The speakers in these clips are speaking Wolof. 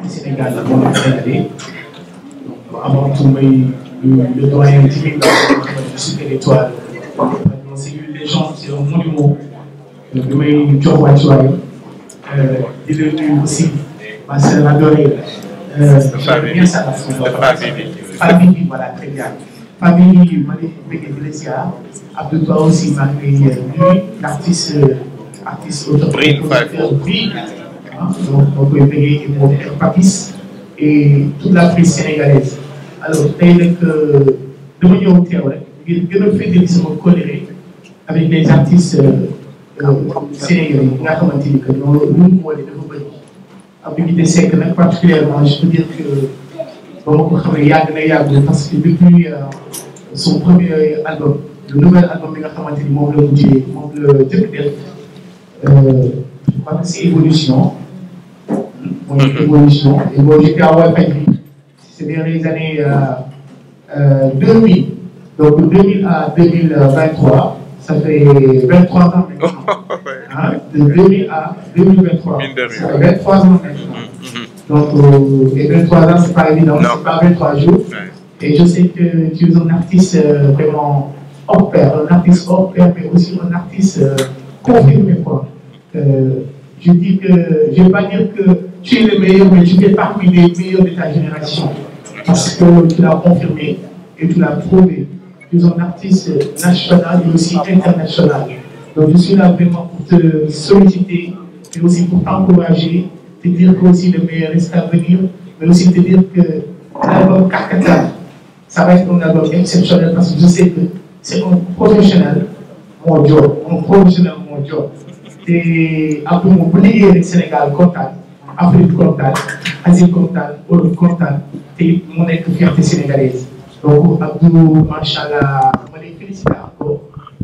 Sénégal la moom Sénégalais avant tout le doyen Djibi Super Étoile c'est les gens c'est un monument bi may jox wàccuwaay di leen nuyu aussi ma sœur adorée j'aime bien ça famille voilà très bien famille ma ne bëgg di la ziar Abdou Ba aussi maa ngi lay nuyu artiste auteur donc koy bëggee moom Papis et toute la presse sénégalaise alors tey nag dama ñëw teew rek ngir gën a féddali sama colère avec les artistes sénégalais yi nga xamante ni que ñoo lu mu boole dafa bëri Abdou Seck nag particulièrement je peux dire que ba ma ko xamee yàgg na yàgg parce que depuis son premier album le nouvel album bi nga xamante ni moom la mujjee moom la jëkk def je crois que c'est évolution mooy évolution et bon j'étais à Walfadjri c'est vers les années 2000 donc 2000 à 2023 ça fait 23 ans maintenant hein, de 2000 à 2023 ça fait 23 ans maintenant donc et 23 ans c'est pas évident c'est pas 23 jours et je sais que tu es un artiste vraiment hors pair un artiste hors pair mais aussi un artiste confirmé quoi je dis que je vais pas dire que tu es le meilleur mais tu fais parmi les meilleurs de ta génération parce que tu l'as confirmé et tu l'as prouvé. Tu es un artiste national et aussi international. Donc je suis là vraiment pour te solliciter et aussi pour t'encourager, te dire que aussi le meilleur reste à venir, mais aussi te dire que l'album Kakata, ça va être un album exceptionnel parce que je sais que c'est un professionnel mon job, te après mu bu liggéey rek Sénégal kontaan Afrique kontaan Asie kontaan Europe kontaan te it mu nekk fierté sénégalaise donc Abdou macha allah ma lay féliciter encore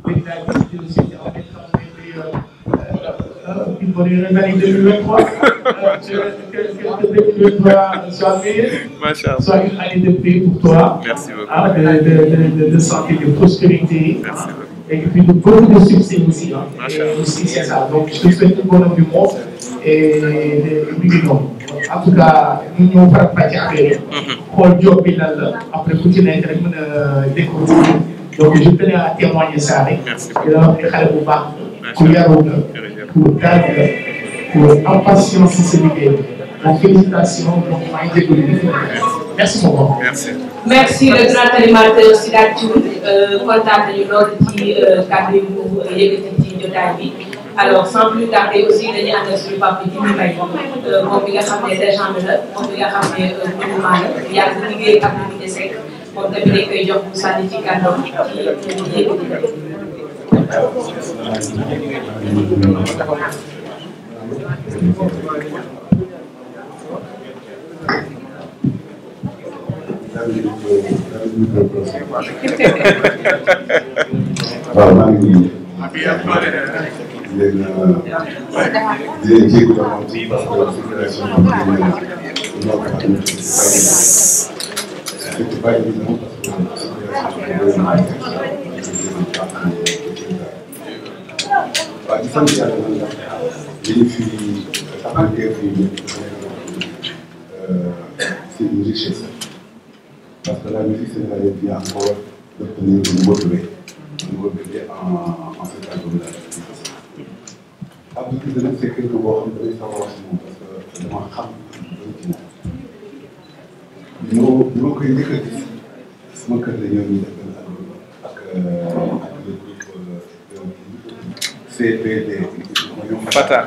léegi daal di aussi en fait une bonne année 2023 que 2023 soit meilleure soit une année de paix pour toi. Merci beaucoup. De santé, de prospérité. Merci beaucoup. Et puis de beaucoup de succès aussi. Et aussi c'est ça. Donc je te souhaite une bonne année du monde et en tout cas ñu ñëw faram-fàccee affaire yi. xool job bi lan la après ku ci nekk rek mën a découvrir donc je tenais à témoigner ça rek. di la wax ne xale bu baax ku yaru nga ku dal nga ku am patience si sa liggéey donc félicitations donc maa ngi jégalu merci beaucoup. Merci le grand animateur Sidath Thioune kontaan nañu lool ci kàddu yi mu yëkkati ci jotaay bi alors sans plus tarder aussi dañuy ànd ak suñu papa Djibi Mbaye moom mi nga xam ne légende la moom mi nga xam ne monument la yàgg liggéey ak Abdou Seck moom tamit dañ koy jox mu sànni ci kàddoom ci yëkkati. waaw maa ngi leen di leen jégalu parce que situation di sant yàlla man la li ñu fi taxawee fii c'est une richesse parce que la musique sénégalaise vient encore d'obtenir un nouveau bébé en cette album-là. Abdou Kiné nag c'est quelque boo xam ne damay sawar si moom parce que dama xam lu ci ñoo koy njëkk a gis sama kër la ñoom ñu def benn album ak le groupe CPD. Fata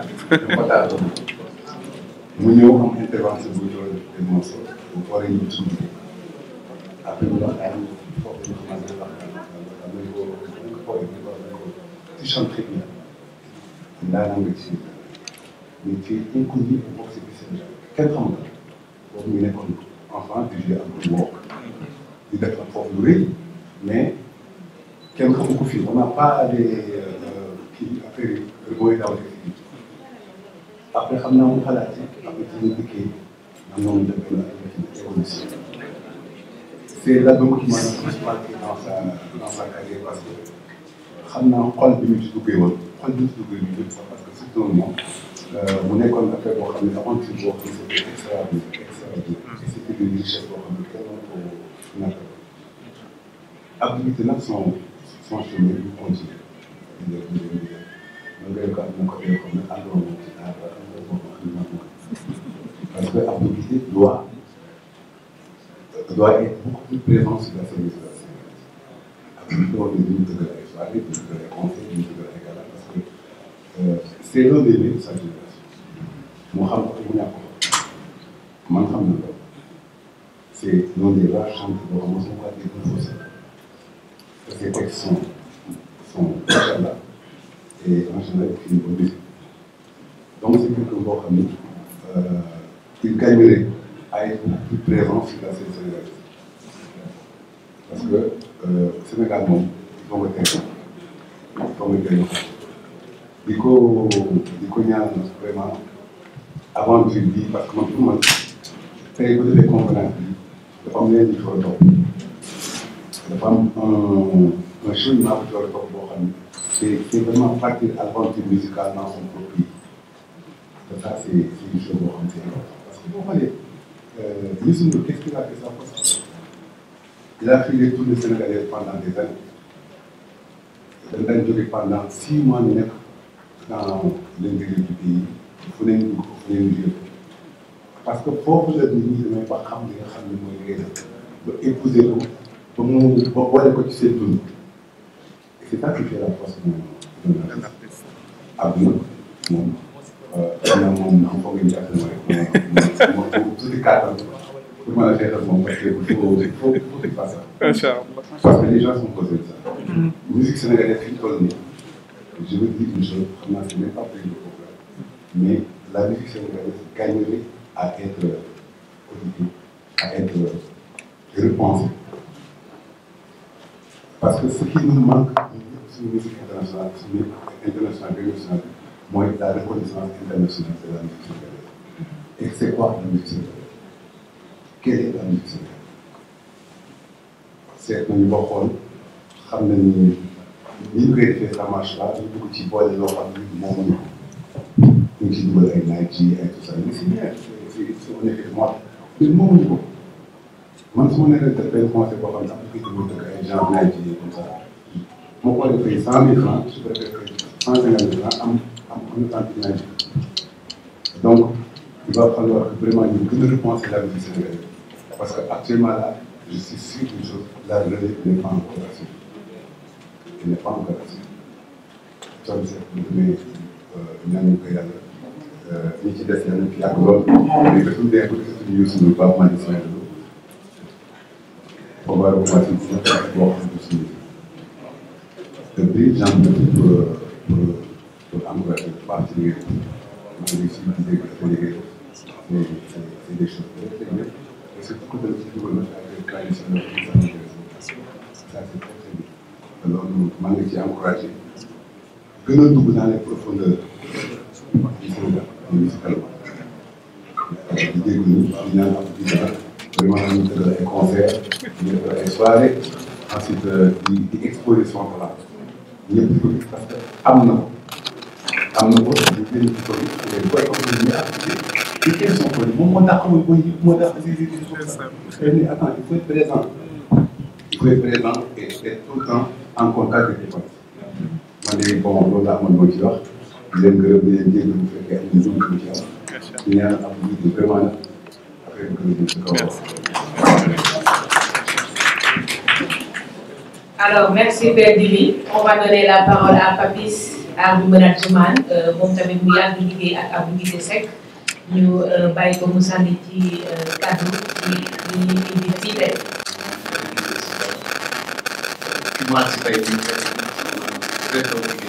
mu ñëw am intervention bu ñu doon des morceaux bu war a ñëw ci après ñu wax ay foofu ñu xamante ne wax ko ci chante très bien ndaanaan nga ci mais ci inconnu bu bokk si biir Sénégal kenn xamul ko boobu ñu nekkoon enfant di jouer ak wokk di def ak foofu lu rëy mais kenn xamu ko fii on n'a pas des kii affaire yi mooy daw fii après xam naa mu xalaat ci après ci ñu dikkee man noonu def benn évolution. C'est l'album qui m'a plus marqué dans sa carrière parce que xam naa xol bi ñu ci duggee woon xol bi ñu ci duggee ñu jëm sax parce que c'est un nom mu nekkoon affaire boo xam ne aventure boo xam ne c'était extraordinaire extraordinaire et c'était une richesse boo xam ne kenn ko natt activité nag son chemin du continuer di man ngay ko am na côté yoo xam ne àndoon moom ci aar am na boo xam ne parce que activité doit être beaucoup plus présente sur la scène sénégalaise. Activité boo xam ne dañu dëggal ay soirées dañu dëggal ay conseils dañu dëggal ay gala parce que c'est l'un des mérites de sa génération. moo xam ko mu ñàkk ko man xam na loolu c'est l'un des rares chanteurs boo xam ne mosuma ko dégg mu faussé parce que ses textes sont machallah et en général il fait une bonne musique donc c'est quelqu'un boo xam ne il gagnerait à être beaucoup plus présent sur la scène sénégalaise parce que Sénégal moom il faut nga teel il faut nga teel di ko ñaan vraiment aventure bi parce que man pour man tey bu defee conférence bi dafa am leen ñu war a topp dafa am un cheminement bu war a topp boo xam ne c'est vraiment partir aventure musicale dans son propre pays te ça c'est une chose boo xam ne c'est important parce que boo xoolee Youssou Ndour qu'est-ce qu'il a fait ça pour ça il a fait les tournées sénégalaises pendant des années dañ daan jóge pendant 6 mois ñu nekk dans l'intérieur du pays fu ne ñu fu ne ñu parce que foofu la nit ñi damay ba xam li nga xam ne mooy li ngay def ba épouser ko ba mu ba boole ko ci seen dund et c'est ça qui fait la force d'un artiste àdduna moom xanaa moom xam foog ngeen jàpp ne moom tuuti kàttan pour mën a xeexal moom parce que il faut qu'il fasse ça. Incha Allah. Parce que les gens sont posés de ça. Musique sénégalaise fi ñu toll nii je veux dire une chose xam naa c'est même pas pris de problème mais la musique sénégalaise gagnerait à être codifiée, à être repensée. Parce que ce qui nous manque sur la musique internationale, moi, la reconnaissance internationale de la musique sénégalaise. Et c'est quoi la musique sénégalaise? Quelle est la musique sénégalaise? C'est un niveau rôle, xam nañ ni ñu koy defee ça marche là, ñu bëgg ci boole loo xam ne moom ñu ngi ciy dugal ay Nike ay tout ça mais c'est bien c'est on est fait moi mais moomuñu ko man su ma nee rek benn conseil boo xam ne am na kii dëgg ay genre Nike comme ça moo ko defee 100 000 francs su ko defee 150 000 francs am un tanti Nike donc il va falloir vraiment ñu gën a repenser la musique sénégalaise parce que actuellement là je suis sûr d'une chose la relève n'est pas encore assurée il n'est pas encore assuré Thione Seck bu demee ñaan ko yàlla ñi ci des yàlla fi yàgg lool mais que suñu dee ba suñu Youssou Ndour ba maa ngi soxla lool on va recommencer boo xam ne suñu te bii j'en profite pour encourager baax ci liggéey maa ngi si di dégg dafa liggéey c'est des choses très techniques et surtout que dañu ci dugal ay traditionnels ça c'est très très bien loolu maa ngi ci encouragé gën a dugg dans les profondeurs du Sénégal musicalement di dégg ni di naan am di dara vraiment ñu defal ay concerts ñu defal ay soirées ensuite di exposer son talent ñëpp di ko gis parce que am na ko ñu génn ci ko gis booy comme ni ñu activité di kenn son ko moom moo tax amul booy yëpp moo tax ni attends il faut être présent et être tout le temps en contact avec les fans. man de bon loolu laa amoon moo ci wax di leen gërëm di leen jéggi bu fekkee am na lu mu ci am di ñaan am lu vraiment nag affaire bi gën a ci kaw. Alors merci Père Djibi on va donner la parole à Papis Art du Management moom tamit mu yàgg liggéey ak Abdou Guité Seck ñu bàyyi ko mu sànni ci kàddu ci li ñuy indi fii tey. Très compliqué.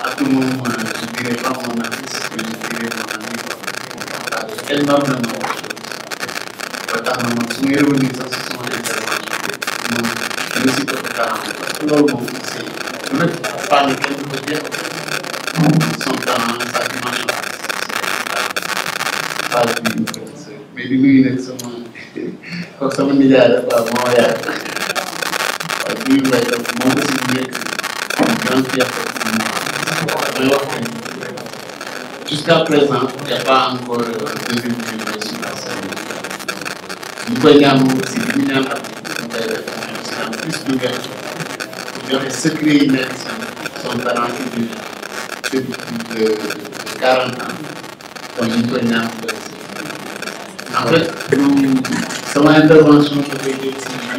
À tout moment, je ne dirais pas mon artiste, mais je dirais mon ami. Parce qu'elle m'a vraiment su may revenir sax si sama intervention moom dama si topp talent parce que loolu moom c'est le mec parle kenn du ko jeex son talent sa dimension phase bi mais di nuyu nag sama nijaay la quoi moo yaay waaw bi ñu may def moom aussi bu nekk grande fierté may wax jusqu'à présent, il n'y a pas encore de revue sur la scène. Nous voyons aussi des millions de plus d'ouverture. Il y a des secrets immenses, son talent depuis plus de 40 ans. Donc, nous voyons en fait, c'est mon intervention que j'ai dit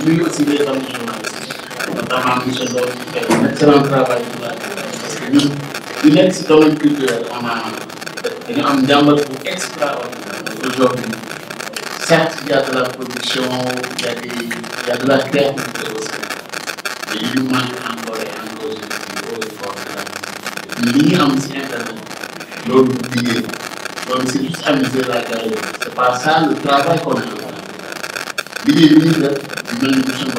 lui aussi les hommes journalistes, notamment M. Dor, qui fait un excellent travail pour la parce que nous, du next domaine culturel, on a un diamètre extraordinaire aujourd'hui. Certes, il y a de la production, il y a de la créativité aussi, mais il nous manque encore et encore, je dis, au effort. Lié en Internet, l'autre billet. Donc c'est juste amuser la galerie. C'est pas ça le travail qu'on a. L'idée de l'île, c'est une émission de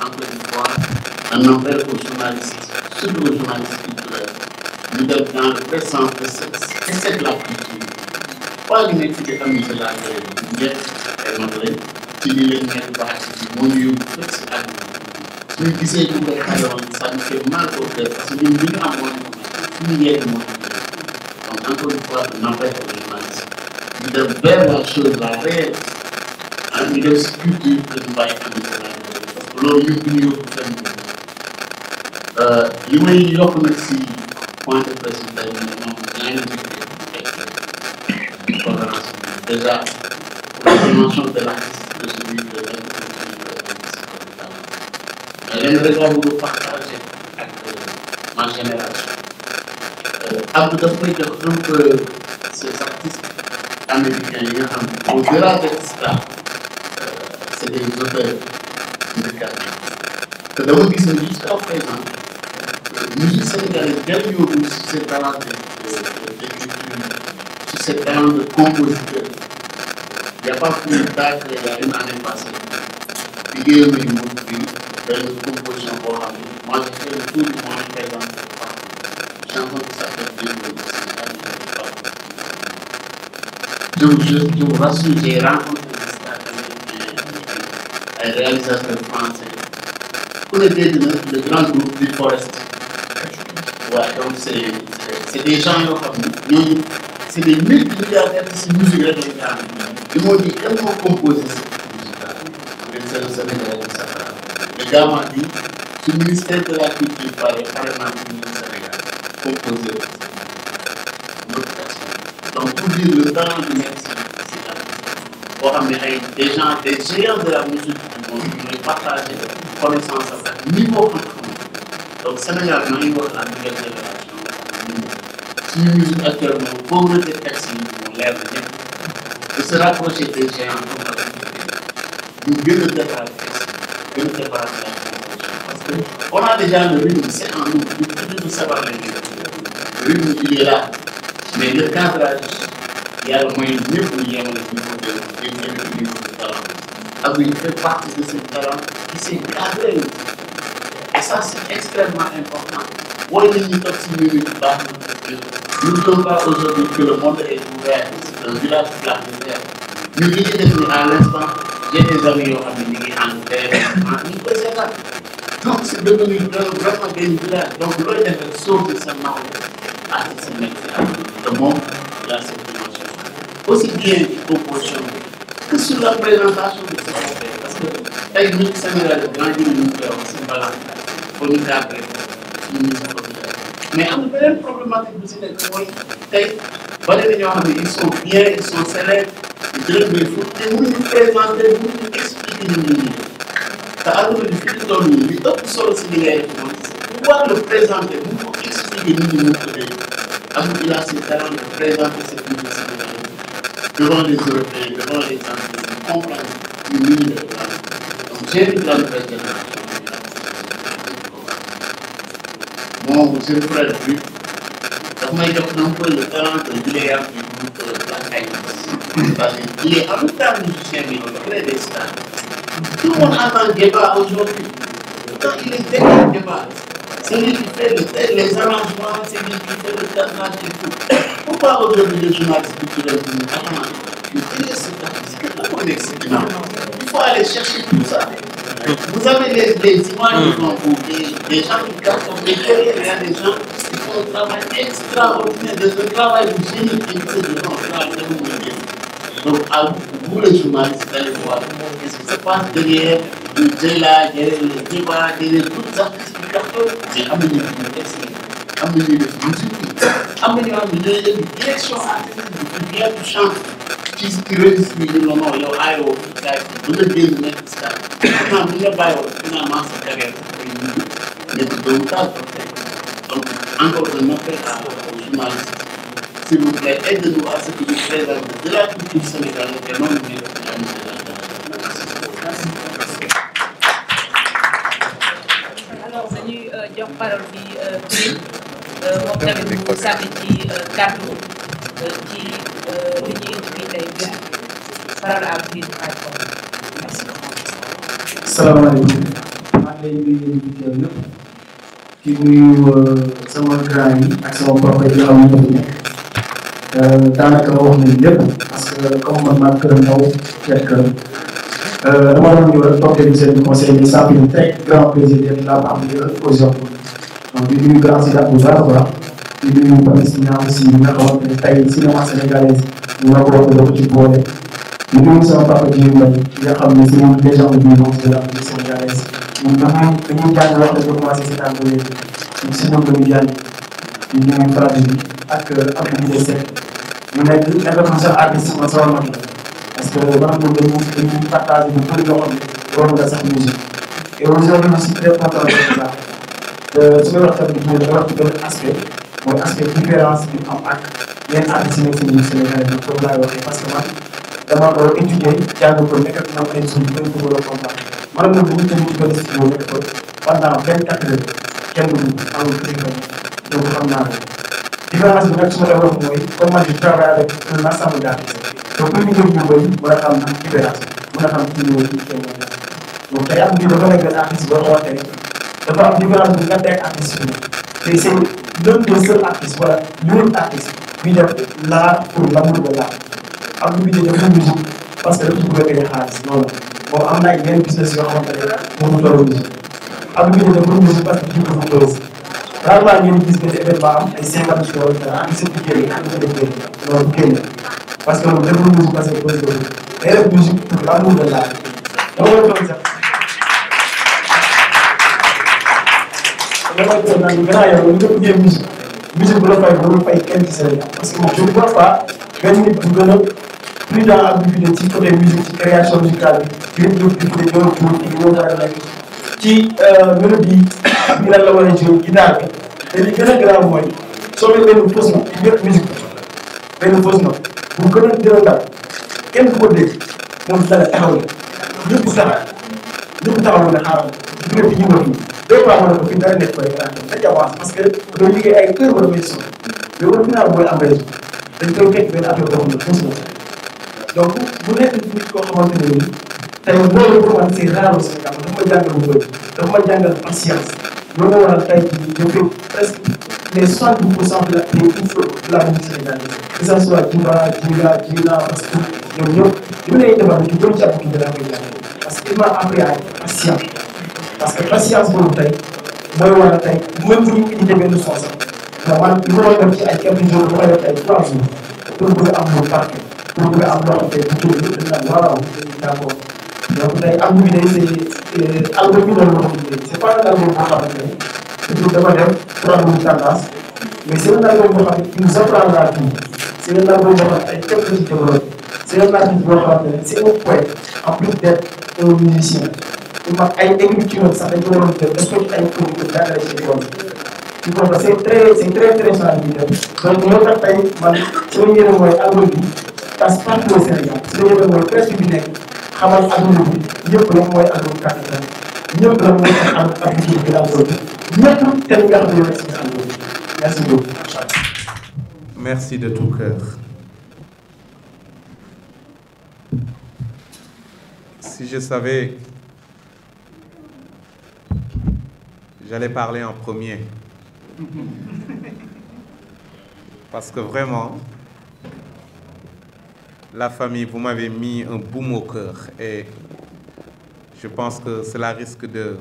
encore une fois, un appel aux journalistes, surtout aux journalistes culturels, nous devons dans le présent de cette la culture. Pas l'université d'amuser la galerie. Nous devons montrer qu'il y a une partie du monde où c'est à nous. Si nous disons que ça nous fait mal au cœur, parce que nous avons une idée. Encore une fois, on appelle aux journalistes. Nous devons faire la chose, la réelle. Nous devons culture que nous voyons en Israël. Parce que l'on nous dit que nous avons yokk nag si point de presse bi tey moom ñaari mbir conférence bi déjà la dimension de l'artiste de celui de mais leen rek laa bëgg a partager ak ma génération. Abdou daf may jox un peu ces artistes américains yi nga xam ne au-delà d'être stars c'est des auteurs musicaux te dama gis ne jusqu'à présent musique sénégalaise del yóbbu sur ses talents d'écriture sur ses talents de compositeur. Il n'y a pas plus tard qu'il y a une année passée liggéeyam nañu moom fii benn composition boo xam ne moi j'ai fait le tour du monde présent chanson qui s'appelle je vous rassure, j'ai rencontré des stars américains, un réalisateur français. Pour le le grand groupe du Forest. Ouais, donc c'est des gens c'est des multimilliardaires qui se musique régulièrement. Ils m'ont dit, quel mot composer cette musique-là? C'est le Sénégal qui s'appelle. Le gars m'a dit, ce ministère de la culture parlait carrément du Sénégal. Composer. Donc, pour dire le talent du mec, c'est des gens, des géants de la musique du monde qui ont partagé connaissance à niveau entre. Donc, Sénégal, nous avons la nouvelle génération. Si nous musique actuellement, pauvreté taxi, on lève bien. De se rapprocher des géants, nous devons le préparer. Nous devons préparer la composition. Parce qu'on a déjà le rythme, c'est en nous. Nous devons savoir le rythme. Le rythme, il est là. Mais le cadrage, il y a le moyen mieux pour y avoir le niveau de talent. Alors, il fait partie de ce talent qui s'est cadré. Et ça, c'est extrêmement important. Nous ne disons pas aujourd'hui que le monde est ouvert, c'est un village planétaire. Nous disons à l'instant, j'ai des amis qui ont en terre, donc c'est devenu vraiment des villages. Donc, l'on est sauvé seulement à ce métier. Le monde, il a cette dimension. Aussi bien proportion que sur la présentation de ce qu'on fait. Parce que avec nous, Sénégal, le grand ville nous fait aussi balade. Pour nous cadrer, nous nous populaire. Mais il y a une problématique aussi ils sont bien, ils sont célèbres, ils dressent des foot, et nous nous présenter, nous nous expliquer nous. Ça a donné du fil de ton ligne. Les autres sont aussi des pouvoir le présenter, nous faut expliquer nous. Il a ce talent de présenter cette musique sénégalaise devant les Européens, devant les Anglais, comprendre l'unité. Donc j'ai une grande génération. Mon jeune frère, il a un peu le talent de Guiléard du groupe Black Eyed Peas. Il est en même temps musicien, mais il crée des stars. Tout le monde attend le débat aujourd'hui. Quand il est derrière le débat, c'est lui qui fait les arrangements, c'est lui qui fait le cadrage et tout. Pourquoi aujourd'hui les journalistes culturels disent il faut aller chercher tout ça. Vous avez les images qui sont pour des gens qui cartonnent, mais derrière il y a des gens un travail extraordinaire, un travail de génie qui est fait devant. Donc, à vous les journalistes, vous allez voir qu'est-ce qui se passe derrière le débat, derrière le débat, derrière toutes les explications. C'est amener des textes, amener des musiques, amener des directions artistiques, bien du chant. Qui réussit le nom, il y a un vous le bien de mettre ça. Finalement, c'est carrière. Mais donc, encore un appel aux journalistes. S'il vous plaît, aidez-nous à ce que nous présentons de la culture sénégalaise et non de la musique. Alors, dañuy jox parole bi moom tamit mu sànni ci kàddu ci li ñuy indi tey bi parole à vous. Merci. Salaamaaleykum. maa ngi lay nuyu yéen ñi teew ñëpp di nuyu sama grand yi ak sama papa yi nga xam ne ñoo fi nekk daanaka wax nañu lépp parce que comme man maa këram ndaw fekk dama doon ñëw rek toog di seen conseil mais ça fait un très grand plaisir d'être là parmi eux aujourd'hui. Donc di nuyu grand Sida bu baax a baax di nuyu Papis Niang aussi ñi nga xamante ne tey cinéma sénégalaise ñu war ko wax doo ko ci boole. di nuyu sama papa Djibi Mbaye nga xam ne c'est une légende vivante de la musique sénégalaise ñun dañuy jàng wax dañoo commencé si tànk léegi ñun si ñoom dañuy jàng di nuyu frère bi ak Abdou Guité Seck mu nekk sax artiste man sama mag la parce que maanaam moom dañuy partagé bu bëri loo xam ne loolu nga sax musique et aujourd'hui je suis très content de ça su may wax tamit di wax ci benn aspect mooy aspect différence bi am ak yenn artistes yi nekk si musique sénégalaise bi comme laay waxee parce que man dama ko étudier jàng ko nekk ak ñoom ay suuf dañ ko war a comprendre maanaam nag bu ñu tënk ci benn studio nekk ko pendant 24 heures kenn du amul téléphone donc xam naa ko différence bi nag su ma la wax mooy comme man je travaille avec un ensemble d'artistes donc pour ñu jóg ñu bëri mën a xam différence mën a xam ci ñëw ci kenn donc tey am bi dafa nekk benn artiste boo xamante ne dafa am différence bu ngante ak artiste bi te c'est l'un des seuls artistes wala l'unique artiste bi def l'art pour l'amour de l'art am lu muy def musique parce que dafa bëgg a gagner xaalis noonu bon am na ay yeneen business yoo xamante ne moom mu toll musique am lu muy def musique parce que dafa bëgg a buzz rarement ngeen gis benn événement am ay 50 jours dara am seen génne ak ñu def génne loolu bu génne parce que moom deful musique parce que buzz la day def musique pour l'amour de l'art dama la toog sax dama toog naan gannaaw yow ñu def génne musique bu la fay bu la fay kenn ci Sénégal parce que je ne vois pas benn nit bu gën a plus dans l'habitude ci côté musique ci création musicale bi yëpp yëpp di ko ñëw tuuti di ñëw dara nekk ci mélodie bi lan la war a jouer guitare bi te li gën a grave mooy soo mel benn fausse note ci biir musique benn fausse note bu gën a dal kenn du ko dégg moom dara taxaw la ñëpp taxaw ne xaaral jóge fi ñu war fii deux fois ma ne ko fii dara nekk ko rek dañ avance parce que doo liggéey ay heure wala may sonn mais au final mooy am raison dañ koy fekk benn affaire boo xam ne fausse note donc bu nekk nit koo xamante ne nii tey loolu pour man c'est rare au Sénégal dafa ma jàngal bu bëri dafa ma jàngal patience loolu moo waral tey jii ñu fekk presque les 70% de la musique sénégalaise que ça soit Djiba Djila parce que ñoom ñëpp li ma lay defal ci bëri ci àdduna bi laa koy jàngal parce que il m'a appris à être patient parce que patience boobu tey mooy waral tey même bu ñu indi benn son sax man li ma doon def ci ay quelques jours bu may def ay 3 jours pour bëgg am lu parfait pour bëgg am loo xam ne bu jógee dañ naan waaw d'accord donc tey album bi day c'est album bi noonu la ko tuddee c'est pas un album boo xamante ne surtout dafa def pour album tendance mais c'est un album boo xam ne qui nous apprendra tout c'est un album boo xam ne ay quelques ci développé c'est un artiste boo xamante ne c'est un poète en plus d'être un musicien pour mag ay écriture sax dañ ko waroon def respecté ay producteurs jàngale ci école tu comprends c'est très intéressant bi def donc moo tax tey man sama yéene mooy album bi passe partout au Sénégal sama yéene mooy presque bi nekk xamal adduna bi ñëpp la mooy album Capitaine ñëpp la mooy am habitude bi album bi ñëpp te li nga xam ne si album bi merci beaucoup. Merci de tout cœur. Si je savais, j'allais parler en premier. Parce que vraiment, la famille, vous m'avez mis un baume au cœur et je pense que cela risque de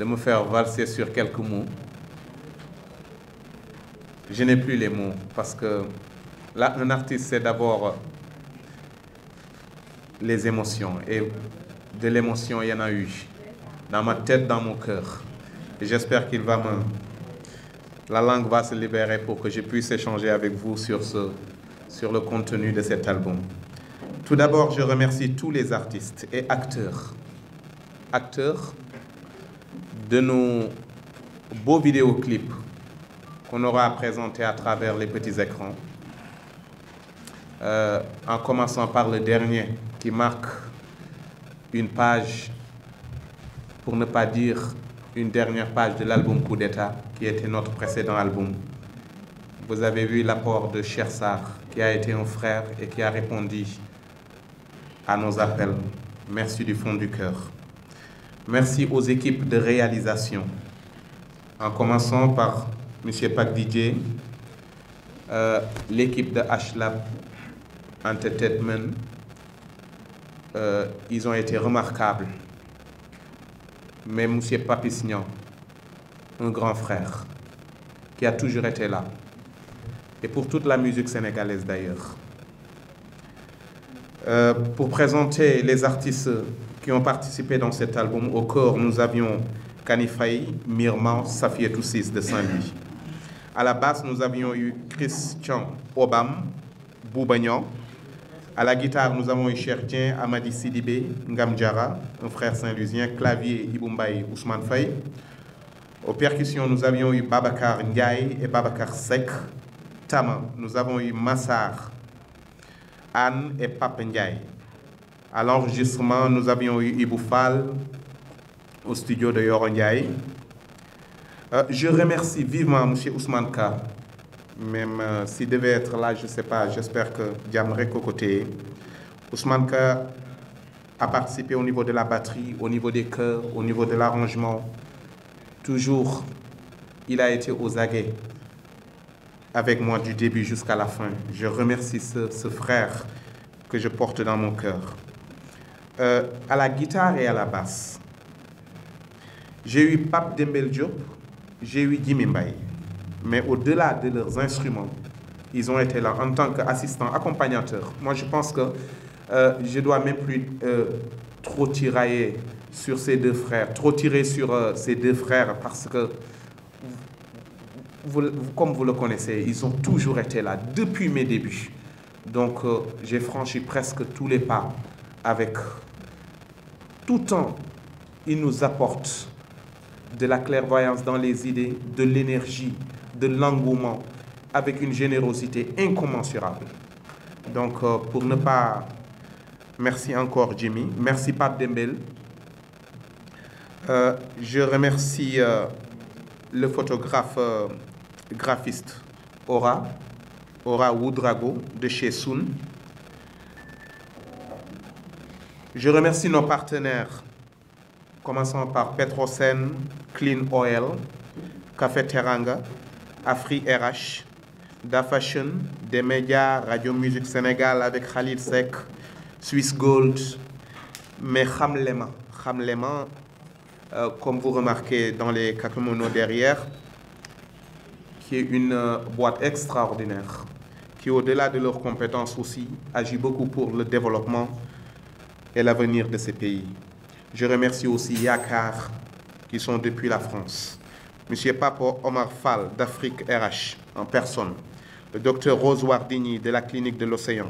me faire valser sur quelques mots. je n'ai plus les mots parce que là, un artiste, c'est d'abord les émotions. Et de l'émotion, il y en a eu dans ma tête, dans mon cœur. Et j'espère qu'il va la langue va se libérer pour que je puisse échanger avec vous sur le contenu de cet album. Tout d'abord, je remercie tous les artistes et acteurs de nos beaux vidéoclips qu'on aura à présenter à travers les petits écrans. En commençant par le dernier qui marque une page, pour ne pas dire une dernière page de l'album Coup d'État, qui était notre précédent album. Vous avez vu l'apport de Cheikh Sarr, qui a été un frère et qui a répondu à nos appels. Merci du fond du cœur. Merci aux équipes de réalisation, en commençant par M. Pac Didier, l'équipe de H-Lab Entertainment. Ils ont été remarquables. Mais M. Papisnian, un grand frère, qui a toujours été là. Et pour toute la musique sénégalaise d'ailleurs. Pour présenter les artistes qui ont participé dans cet album, au corps, nous avions Kanifaï, Mirman, Safietou 6 de Saint-Louis. À la basse, nous avions eu Christian Obam, Boubagnan. À la guitare, nous avons eu Chertien, Amadi Sidibé, Ngamdjara, un frère saint-lusien, clavier, Ibumbaï, Ousmane Faye. Aux percussions, nous avions eu Babacar Ndiaye et Babacar Sek. Tama, nous avons eu Massar, Anne et Pape Ndiaye. À l'enregistrement, nous avions eu Iboufal au studio de Yoro Ndiaye. Je remercie vivement M. Ousmane Ka. Même s'il devait être là, je ne sais pas, j'espère que Diamre Kokoté. Ousmane Ka a participé au niveau de la batterie, au niveau des chœurs, au niveau de l'arrangement. Toujours, il a été aux aguets avec moi du début jusqu'à la fin. Je remercie ce frère que je porte dans mon cœur. À la guitare et à la basse, j'ai eu Pape Dembel Diop, j'ai eu Jimmy Mbaye. Mais au-delà de leurs instruments, ils ont été là en tant qu'assistants, accompagnateurs. Moi, je pense que je ne dois même plus trop tirailler sur ces deux frères, ces deux frères, parce que, comme vous le connaissez, ils ont toujours été là depuis mes débuts. Donc, j'ai franchi presque tous les pas avec tout le temps. Ils nous apportent de la clairvoyance dans les idées, de l'énergie, de l'engouement, avec une générosité incommensurable. Donc, pour ne pas... Merci encore, Jimmy. Merci, Pape Dembel. Je remercie le photographe graphiste Aura Woudrago de chez Soun. Je remercie nos partenaires, commençant par Petrosen, Clean Oil, Café Teranga, Afri RH, Da Fashion, des médias, Radio Musique Sénégal avec Khalid Sek, Swiss Gold, mais Khamlema, comme vous remarquez dans les kakemonos derrière, qui est une boîte extraordinaire, qui au-delà de leurs compétences aussi, agit beaucoup pour le développement et l'avenir de ces pays. Je remercie aussi Yakar, qui sont depuis la France. Monsieur Papo Omar Fall d'Afrique RH en personne. Le docteur Rose Wardini de la clinique de l'Océan.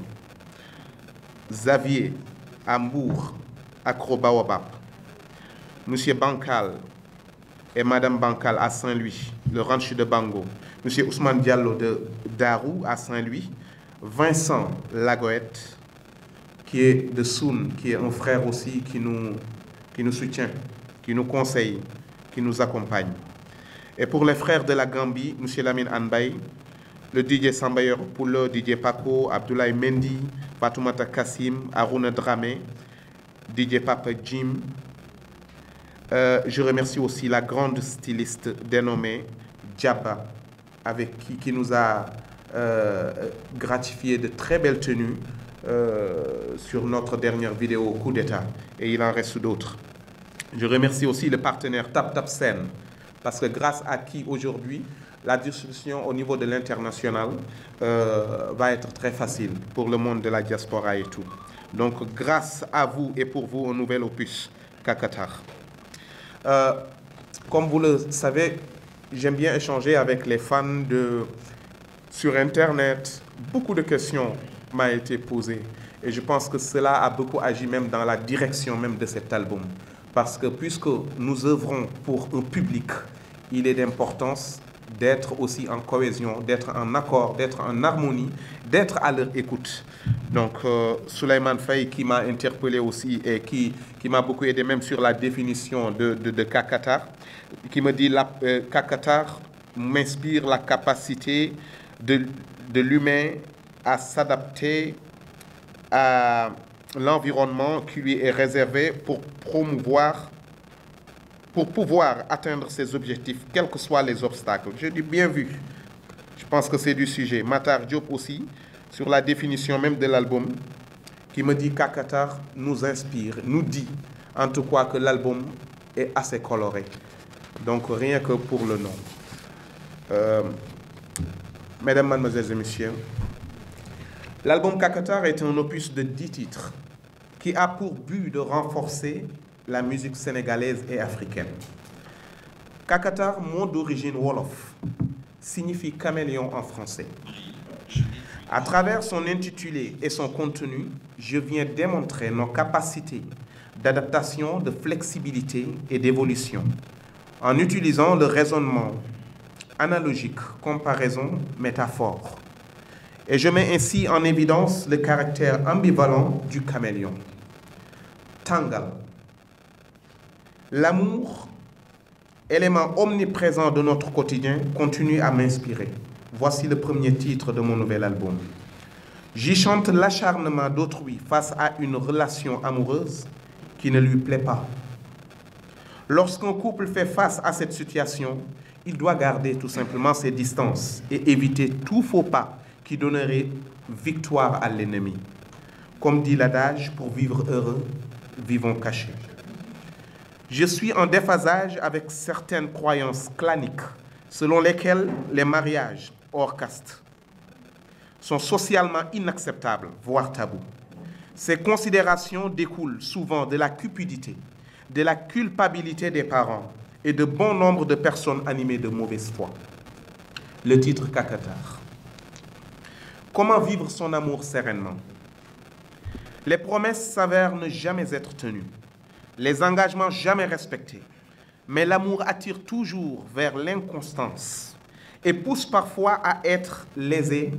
Xavier Ambour, Acro-Baobab. Monsieur Bankal et Madame Bankal à Saint-Louis, le ranch de Bango. Monsieur Ousmane Diallo de Darou à Saint-Louis. Vincent Lagoët, qui est de Soun, qui est un frère aussi qui nous soutient, qui nous conseille, qui nous accompagne. Et pour les frères de la Gambie, M. Lamine Anbay, le DJ Sambayor Poulo, DJ Paco, Abdoulaye Mendy, Fatoumata Kassim, Aruna Dramé, DJ Papa Jim. Je remercie aussi la grande styliste dénommée Djaba, avec qui nous a gratifié de très belles tenues sur notre dernière vidéo Coup d'État. Et il en reste d'autres. Je remercie aussi le partenaire Tap Tap Sen, parce que grâce à qui aujourd'hui la distribution au niveau de l'international va être très facile pour le monde de la diaspora et tout. Donc, grâce à vous et pour vous, un nouvel opus Kakatar. Comme vous le savez, j'aime bien échanger avec les fans sur Internet. Beaucoup de questions m'ont été posées. Et je pense que cela a beaucoup agi même dans la direction même de cet album. Parce que puisque nous œuvrons pour un public, il est d'importance d'être aussi en cohésion, d'être en accord, d'être en harmonie, d'être à leur écoute. Donc, Souleymane Faye qui m'a interpellé aussi et qui m'a beaucoup aidé même sur la définition de Kakatar, qui me dit Kakatar m'inspire la capacité de l'humain à s'adapter à l'environnement qui lui est réservé pour pouvoir atteindre ses objectifs, quels que soient les obstacles. Je dis bien vu. Je pense que c'est du sujet. Matar Diop aussi, sur la définition même de l'album, qui me dit Kakatar nous inspire, nous dit en tout cas que l'album est assez coloré. Donc rien que pour le nom. Mesdames, Mademoiselles et Messieurs, l'album Kakatar est un opus de 10 titres qui a pour but de renforcer la musique sénégalaise et africaine. Kakatar, mot d'origine wolof, signifie caméléon en français. À travers son intitulé et son contenu, je viens démontrer nos capacités d'adaptation, de flexibilité et d'évolution en utilisant le raisonnement analogique, comparaison, métaphore. Et je mets ainsi en évidence le caractère ambivalent du caméléon. Tangal. L'amour, élément omniprésent de notre quotidien, continue à m'inspirer. Voici le premier titre de mon nouvel album. J'y chante l'acharnement d'autrui face à une relation amoureuse qui ne lui plaît pas. Lorsqu'un couple fait face à cette situation, il doit garder tout simplement ses distances et éviter tout faux pas qui donnerait victoire à l'ennemi. Comme dit l'adage, pour vivre heureux, vivons cachés. Je suis en déphasage avec certaines croyances claniques selon lesquelles les mariages hors caste sont socialement inacceptables, voire tabous. Ces considérations découlent souvent de la cupidité, de la culpabilité des parents et de bon nombre de personnes animées de mauvaise foi. Le titre Kakatar. Comment vivre son amour sereinement? Les promesses s'avèrent ne jamais être tenues, les engagements jamais respectés, mais l'amour attire toujours vers l'inconstance et pousse parfois à être lésé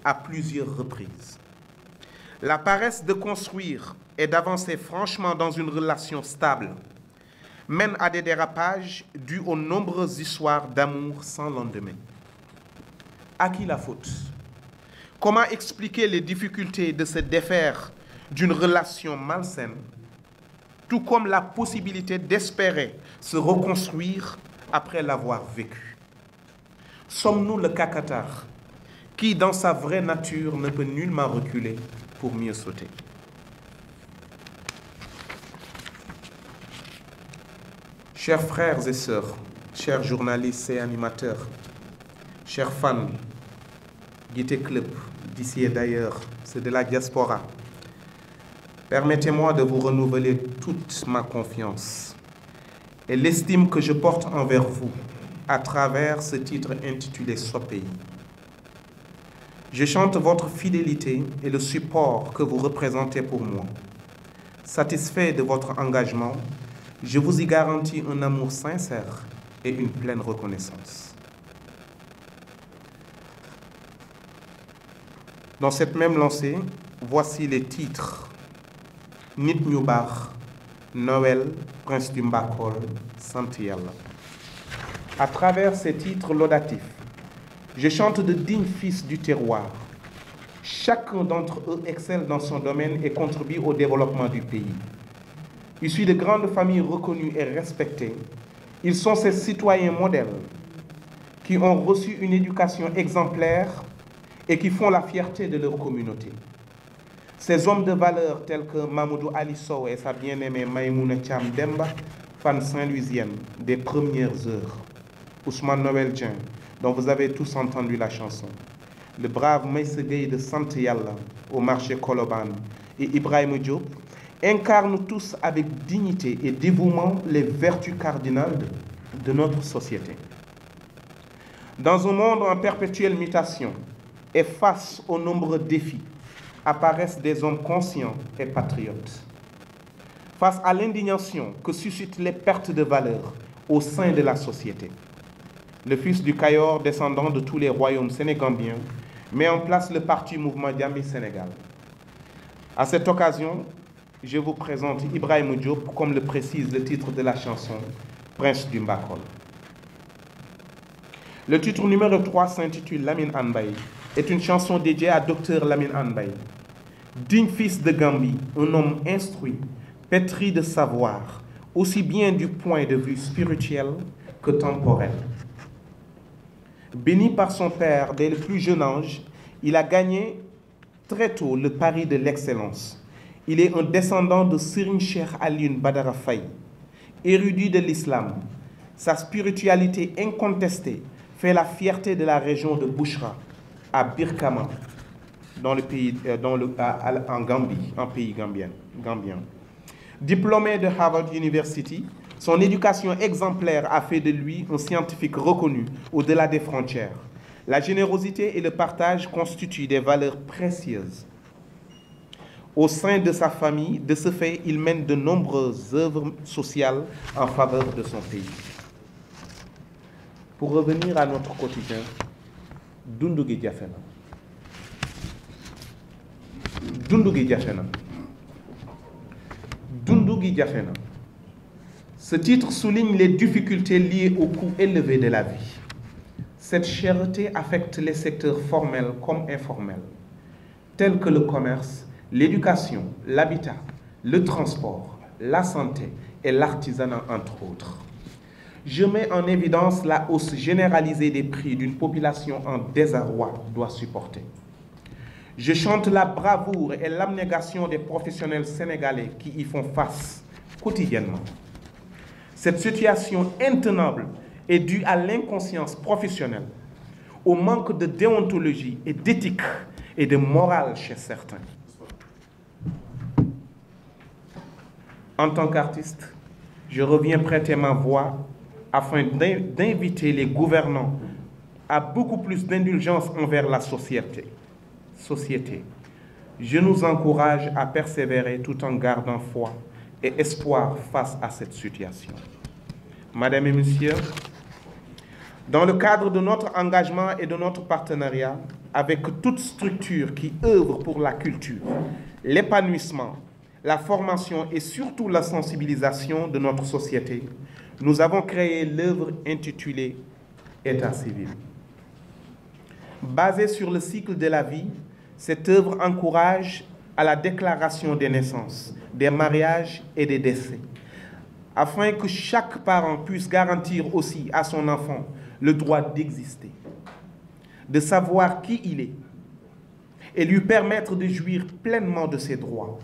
à plusieurs reprises. La paresse de construire et d'avancer franchement dans une relation stable mène à des dérapages dus aux nombreuses histoires d'amour sans lendemain. À qui la faute? Comment expliquer les difficultés de se défaire d'une relation malsaine, tout comme la possibilité d'espérer se reconstruire après l'avoir vécu? Sommes-nous le Kakatar qui, dans sa vraie nature, ne peut nullement reculer pour mieux sauter? Chers frères et sœurs, chers journalistes et animateurs, chers fans, Guité Club, d'ici et d'ailleurs, c'est de la diaspora, permettez-moi de vous renouveler toute ma confiance et l'estime que je porte envers vous à travers ce titre intitulé Sopey. Je chante votre fidélité et le support que vous représentez pour moi. Satisfait de votre engagement, je vous y garantis un amour sincère et une pleine reconnaissance. Dans cette même lancée, voici les titres. Nit ñu baax, Noël, Prince du Mbakol, Sant Yalla. À travers ces titres laudatifs, je chante de dignes fils du terroir. Chacun d'entre eux excelle dans son domaine et contribue au développement du pays. Issus de grandes familles reconnues et respectées, ils sont ces citoyens modèles qui ont reçu une éducation exemplaire et qui font la fierté de leur communauté. Ces hommes de valeur tels que Mamoudou Ali Sow et sa bien-aimée Maïmouna Thiam Demba, fan saint-louisienne des premières heures, Ousmane Noël Dieng, dont vous avez tous entendu la chanson. Le brave Meïssa Gueye de Sant Yalla au marché Colobane et Ibrahima Diop incarnent tous avec dignité et dévouement les vertus cardinales de notre société. Dans un monde en perpétuelle mutation et face aux nombreux défis, apparaissent des hommes conscients et patriotes. Face à l'indignation que suscitent les pertes de valeur au sein de la société, le fils du Kayor, descendant de tous les royaumes sénégambiens, met en place le parti Mouvement Jammi Sénégal. À cette occasion, je vous présente Ibrahima Diop, comme le précise le titre de la chanson, Prince du Mbakol. Le titre numéro 3 s'intitule Lamine Anbay, est une chanson dédiée à Dr Lamine Anbay, digne fils de Gambie, un homme instruit, pétri de savoir, aussi bien du point de vue spirituel que temporel. Béni par son père dès le plus jeune âge, il a gagné très tôt le pari de l'excellence. Il est un descendant de Serigne Cheikh Alioune Badara Faye, érudit de l'islam. Sa spiritualité incontestée fait la fierté de la région de Bouchra, à Birkama, dans le pays, en Gambie, un pays gambien. Diplômé de Harvard University, son éducation exemplaire a fait de lui un scientifique reconnu au-delà des frontières. La générosité et le partage constituent des valeurs précieuses. Au sein de sa famille, de ce fait, il mène de nombreuses œuvres sociales en faveur de son pays. Pour revenir à notre quotidien, dundu gi jafe na. Dundu gi jafe na. Dundu gi jafe na. Ce titre souligne les difficultés liées au coût élevé de la vie. Cette cherté affecte les secteurs formels comme informels, tels que le commerce, l'éducation, l'habitat, le transport, la santé et l'artisanat, entre autres. Je mets en évidence la hausse généralisée des prix d'une population en désarroi doit supporter. Je chante la bravoure et l'abnégation des professionnels sénégalais qui y font face quotidiennement. Cette situation intenable est due à l'inconscience professionnelle, au manque de déontologie et d'éthique et de morale chez certains. En tant qu'artiste, je reviens prêter ma voix afin d'inviter les gouvernants à beaucoup plus d'indulgence envers la société. Je nous encourage à persévérer tout en gardant foi et espoir face à cette situation. Madame et Messieurs, dans le cadre de notre engagement et de notre partenariat avec toute structure qui œuvre pour la culture, l'épanouissement, la formation et surtout la sensibilisation de notre société, nous avons créé l'œuvre intitulée État civil. Basée sur le cycle de la vie, cette œuvre encourage à la déclaration des naissances, des mariages et des décès, afin que chaque parent puisse garantir aussi à son enfant le droit d'exister, de savoir qui il est et lui permettre de jouir pleinement de ses droits.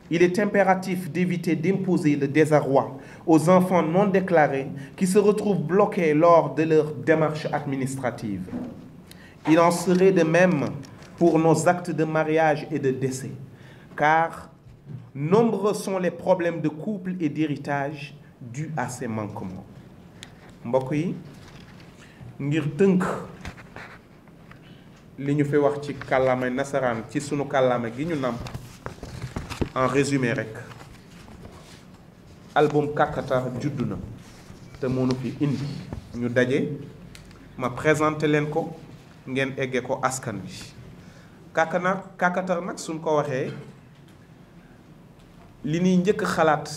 Il est impératif d'éviter d'imposer le désarroi aux enfants non déclarés qui se retrouvent bloqués lors de leur démarche administrative. Il en serait de même pour nos actes de mariage et de décès, car nombreux sont les problèmes de couple et d'héritage dus à ces manquements. Mbokk yi, ngir tënk li ñu fi wax ci kàllaamay nasaraan ci sunu kàllaama gi ñu nam, en résumé rek, album Kakatar juddu na te mënu fi indi ñu daje ma présenté leen ko ngeen egge ko askan wi. Kakatar nag suñ ko waxee li ñuy njëkk xalaat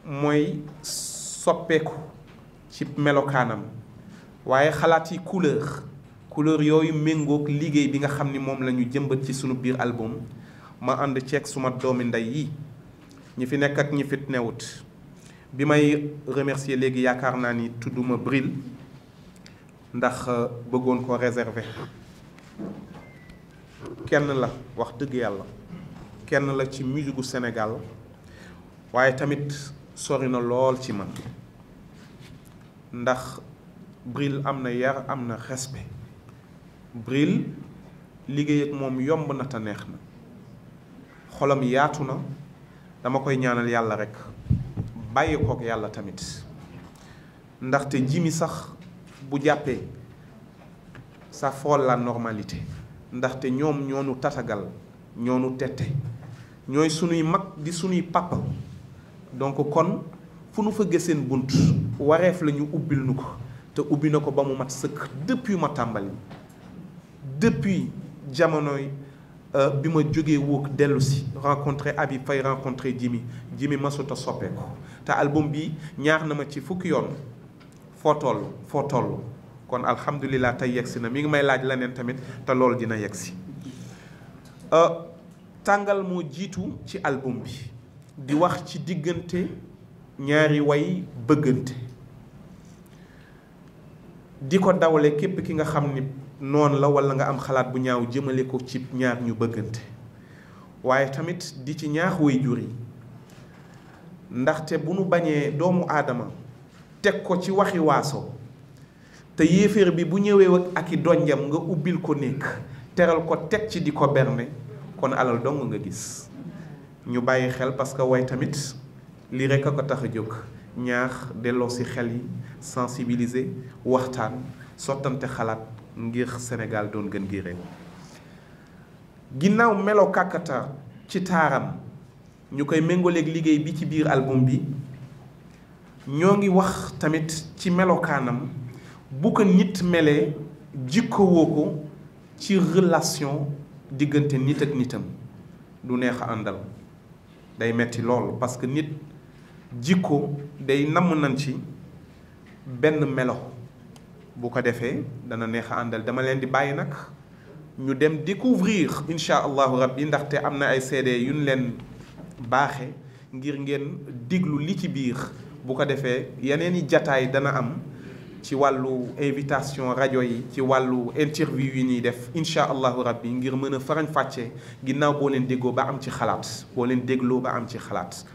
mooy soppeeku ci melokaanam, waaye xalaat yi couleur yooyu méngoog liggéey bi nga xam ni moom la ñu jëmbat ci sunu biir album. Ma ànd ceeg suma doomi ndey yi ñi fi nekk ak ñi fi newut. bi may remercier léegi yaakaar naa ni tudduma Bril ndax bëggoon ko réserver. kenn la wax dëgg yàlla kenn la ci musique gu Sénégal waaye tamit sori na lool ci man ndax Bril am na yar am na respect Bril liggéey ak moom yomb na te neex na xolam yaatu na dama koy ñaanal yàlla rek bàyyi kook yàlla tamit ndaxte Jimi sax bu jàppee ça frôle la normalité ndaxte ñoom ñoonu tatagal ñoonu tette ñooy sunuy mag di sunuy papa donc kon fu nu fëgge seen bunt wareef la ñu ubbil nu ko te ubbi na ko ba mu mat sëkk depuis ma tàmbali depuis jamonoy bi ma jógee wóog dellu si rencontré Habib Faye rencontré Jimi masuta soppeeku te album bi ñaax na ma ci fukki yoon foo toll kon alhamdulilah tey yegsi na mi ngi may laaj leneen tamit te loolu dina yegsi tàngal moo jiitu ci album bi di wax ci diggante ñaari way bëggante di ko dawale képp ki nga xam ni noonu la walla nga am xalaat bu ñaaw jëmale ko ci ñaar ñu bëggante waaye tamit di ci ñaax waajur yi ndaxte bu nu bañee doomu aadama teg ko ci waxi waaso te yéeféer bi bu ñëwee ak i donjam nga ubbil ko néeg teral ko teg ci di ko berne kon alal dong nga gis ñu bàyyi xel parce que way tamit lii rekk a ko tax a jóg ñaax delloo si xel yi sensibiliser waxtaan sottante xalaat ngir Sénégal doon gën gi réew ginnaaw melo kàkkata ci taaram ñu koy méngaleeg liggéey bi ci biir album bi ñoo ngi wax tamit ci melokaanam bu ko nit melee jikkowoo ko ci relation diggante nit ak nitam du neex a àndal day metti lool parce que nit jikko day namm nañ ci benn melo bu ko defee dana neex a àndal dama leen di bàyyi nag ñu dem découvrir incha allahu rabbi ndaxte am na ay CD yu ñu leen baaxe ngir ngeen diglu li ci biir bu ko defee yeneen i jataay dana am ci wàllu invitation rajo yi ci wàllu interview yi ñuy def incha allahu rabbi ngir mën a farañ fàcce ginnaaw boo leen déggoo ba am ci xalaat boo leen dégloo ba am ci xalaat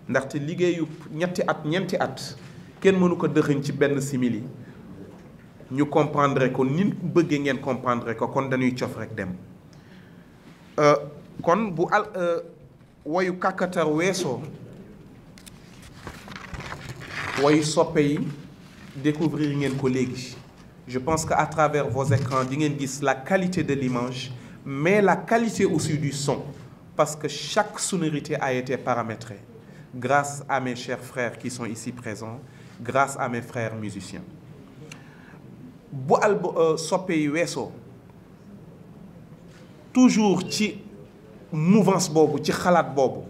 ndaxte liggéeyu ñetti at ñeenti at kenn mënu ko dëxëñ ci benn simili ñu comprendre ko ni bëggee ngeen comprendre ko kon dañuy cof rek dem kon bu woyu kàkkatar weesoo woyu soppe yi découvrir ngeen ko léegi je pense que à travers vos écrans di ngeen gis la qualité de l'image mais la qualité aussi du son parce que chaque sonorité a été paramétrée grâce à mes chers frères qui sont ici présents grâce à mes frères musiciens bu soppe yi weesoo toujours ci mouvance boobu ci xalaat boobu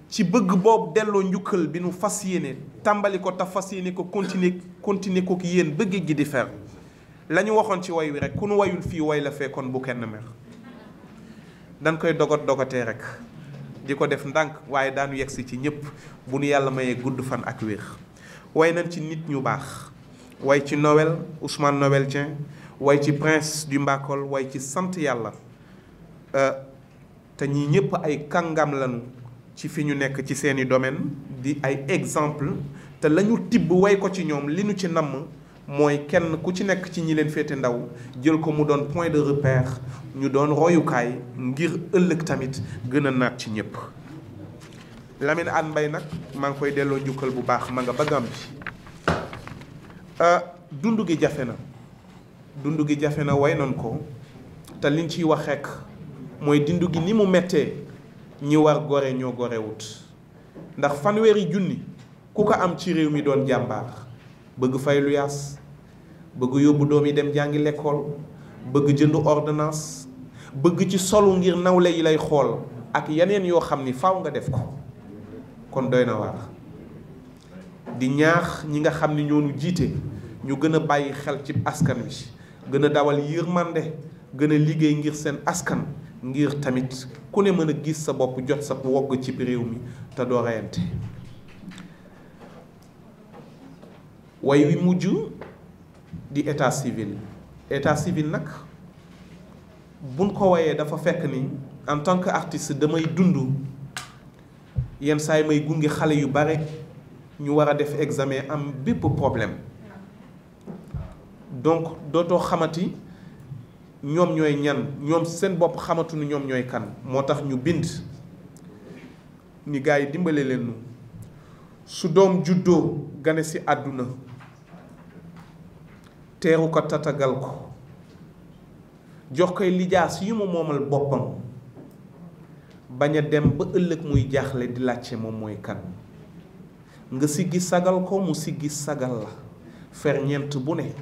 ci bëgg boobu delloo njukkal bi nu fas yéene tàmbali ko te fas yéene ko continuer ko ki yéen bëgg gi di fer la ñu waxoon ci way wi rek ku nu wayul fii way la fee kon bu kenn mer dañ koy dogatee rek di ko def ndànk waaye daanu yegsi ci ñëpp bu nu yàlla mayee gudd fan ak wér way nañ ci nit ñu baax way ci Noël Ousmane Noël Dieng way ci Prince du Mbakol way ci sant yàlla te ñi ñëpp ay kàngam lañu ci fi ñu nekk ci seeni domaine di ay exemple te la ñu tibb way ko ci ñoom li ñu ci namm mooy kenn ku ci nekk ci ñi leen féete ndaw jël ko mu doon point de repère ñu doon royukaay ngir ëllëg tamit gën a naat ci ñëpp Lamine Hann Mbaye nag maa ngi koy delloo njukkal bu baax ma nga ba Gàmbi dund gi jafe na way noon ko te liñ ciy wax rekk mooy dund gi ni mu mettee ñi war gore ñoo gorewut ndax fanweeri junni ku ko am ci réew mi doon jàmbaar bëgg fay lu yaas bëgg yóbbu doom yi dem jàngi l'école bëgg jënd ordonnance bëgg ci solu ngir nawle yi lay xool ak yeneen yoo xam ni faaw nga def ko kon doy na waar di ñaax ñi nga xam ni ñoonu jiite ñu gën a bàyyi xel ci askan wi gën a dawal yërmande gën a liggéey ngir seen askan ngir tamit ku ne mën a gis sa bopp jot sa wogg ci réew mi te doo reyante way wi mujj di état civil nag buñ ko wayee dafa fekk ni en tant que artiste damay dund yenn saa yi may gunge xale yu bare ñu war a def examen am bépp problème donc dootoo xamati ñoom ñooy ñan ñoom seen bopp xamatuñu ñoom ñooy kan moo tax ñu bind ni gars yi dimbale leen nu su doom juddoo gane ci àdduna teeru ko tatagal ko jox koy lijaas yi mu moomal boppam bañ a dem ba ëllëg muy jaaxle di laajte moom mooy kan nga siggi sagal ko mu siggi sagal la ferñeent bu ne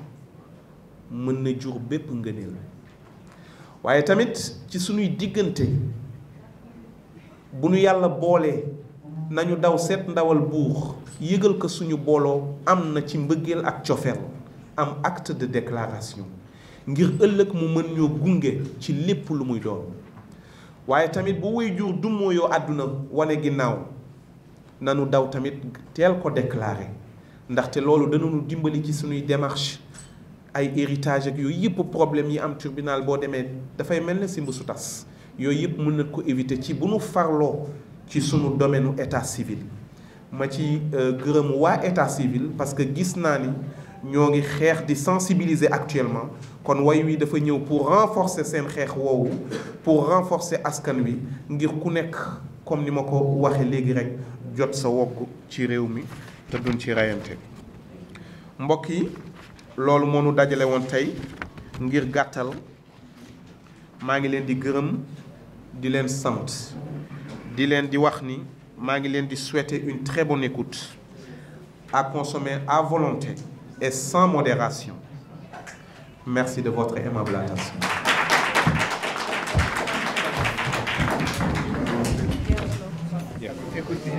mën na jur bépp ngëneel waaye tamit ci suñuy diggante bu nu yàlla boolee nañu daw seet ndawal buur yëgal ko suñu booloo am na ci mbëggeel ak cofeel am acte de déclaration ngir ëllëg mu mën ñoo gunge ci lépp lu muy doon waaye tamit bu way jur dummóoyoo àdduna wane ginnaaw nanu daw tamit teel ko déclarer ndaxte loolu danañu dimbali ci suñuy démarche ay héritage ak yooyu yëpp problème yi am tribunal boo demee dafay mel ne simb su tas yooyu yëpp mën nañ ko éviter ci bu nu farloo ci sunu domaine état civil ma ci gërëm waa état civil parce que gis naa ni ñoo ngi xeex di sensibiliser actuellement kon way wi dafa ñëw pour renforcer seen xeex woowu pour renforcer askan wi ngir ku nekk comme ni ma ko waxee léegi rek jot sa wokk ci réew mi te duñ ci rayante mbokk yi loolu moo nu dajale woon tey ngir gàttal maa ngi leen di gërëm di leen sant di leen di wax ni maa ngi leen di souhaiter une très bonne écoute à consommer à volonté et sans modération. Merci de votre aimable attention. Écoutez.